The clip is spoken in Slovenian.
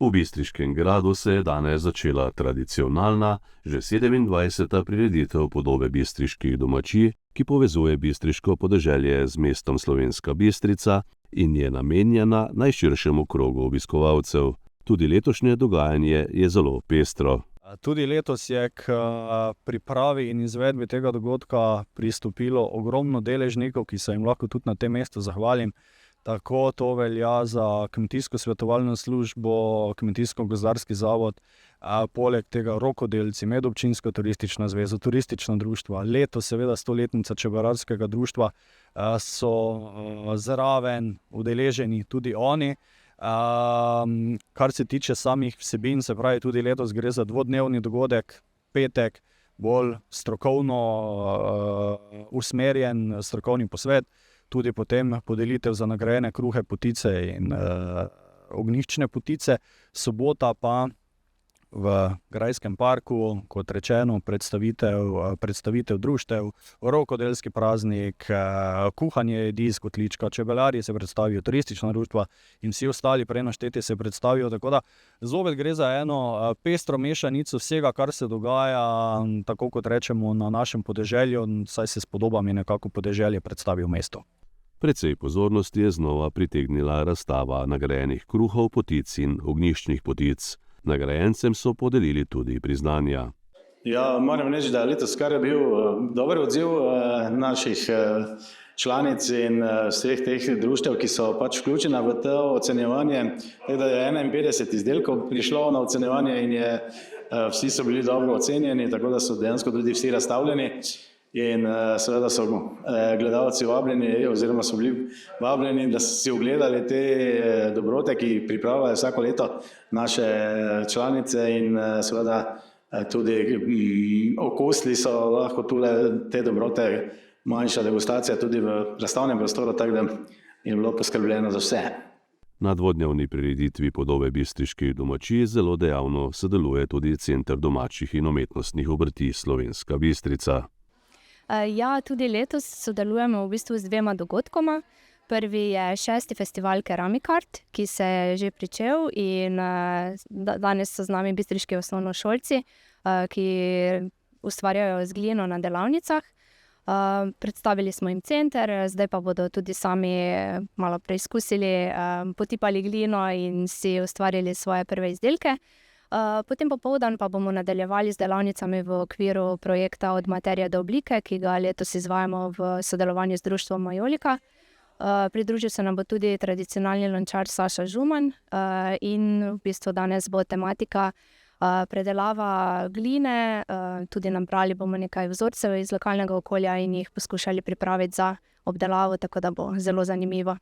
V Bistriškem gradu se je danes začela tradicionalna, že 27. prireditev podobe bistriških domačij, ki povezuje bistriško podeželje z mestom Slovenska Bistrica in je namenjena najširšemu krogu obiskovalcev. Tudi letošnje dogajanje je zelo pestro. Tudi letos je k pripravi in izvedbi tega dogodka pristopilo ogromno deležnikov, ki se jim lahko tudi na tem mestu zahvalim. Tako to velja za kmetijsko svetovalno službo, kmetijsko-gozdarski zavod, poleg tega rokodelci, medobčinsko turistično zvezo, turistično društvo. Letos seveda 100-letnica čebelarskega društva so zraven udeleženi tudi oni. Kar se tiče samih vsebin, se pravi tudi letos gre za dvodnevni dogodek, petek, bolj strokovno usmerjen strokovni posvet, tudi potem podelitev za nagrajene kruhe, potice in ognjiščne potice. Sobota pa v Grajskem parku, kot rečeno, predstavitev društev, rokodelski praznik, kuhanje jedi iz kotlička, čebelarji se predstavijo, turistična društva in vsi ostali prej našteti se predstavijo. Tako da zopet gre za eno pestro mešanico vsega, kar se dogaja, tako kot rečemo, na našem podeželju, saj se s podobami nekako podeželje predstavi v mestu. Precej pozornosti je znova pritegnila razstava nagrajenih kruhov, potic in ognjiščnih potic. Nagrajencem so podelili tudi priznanja. Ja, moram reči, da je letos kar je bil dober odziv naših članic in vseh teh društev, ki so pač vključena v to ocenjevanje. Tako da je 51 izdelkov prišlo na ocenjevanje in vsi so bili dobro ocenjeni, tako da so dejansko tudi vsi razstavljeni. In seveda so gledalci vabljeni, oziroma so bili vabljeni, da so si ogledali te dobrote, ki jih pripravljajo vsako leto naše članice in seveda tudi okosli so lahko tule te dobrote, manjša degustacija tudi v razstavnem prostoru, tako da je bilo poskrbljeno za vse. Na dvodnevni prireditvi podobe bistriških domačij zelo dejavno sodeluje tudi Center domačih in umetnostnih obrti Slovenska Bistrica. Ja, tudi letos sodelujemo v bistvu z dvema dogodkoma. Prvi je 6. festival Keramikart, ki se je že pričel in danes so z nami bistriški osnovnošolci, ki ustvarjajo z glino na delavnicah. Predstavili smo jim center, zdaj pa bodo tudi sami malo preizkusili, potipali glino in si ustvarili svoje prve izdelke. Potem popoldan pa bomo nadaljevali z delavnicami v okviru projekta Od materije do oblike, ki ga letos izvajamo v sodelovanju z društvom Majolika. Pridružil se nam bo tudi tradicionalni lončar Saša Žuman in v bistvu danes bo tematika predelava gline. Tudi nabrali bomo nekaj vzorcev iz lokalnega okolja in jih poskušali pripraviti za obdelavo, tako da bo zelo zanimivo.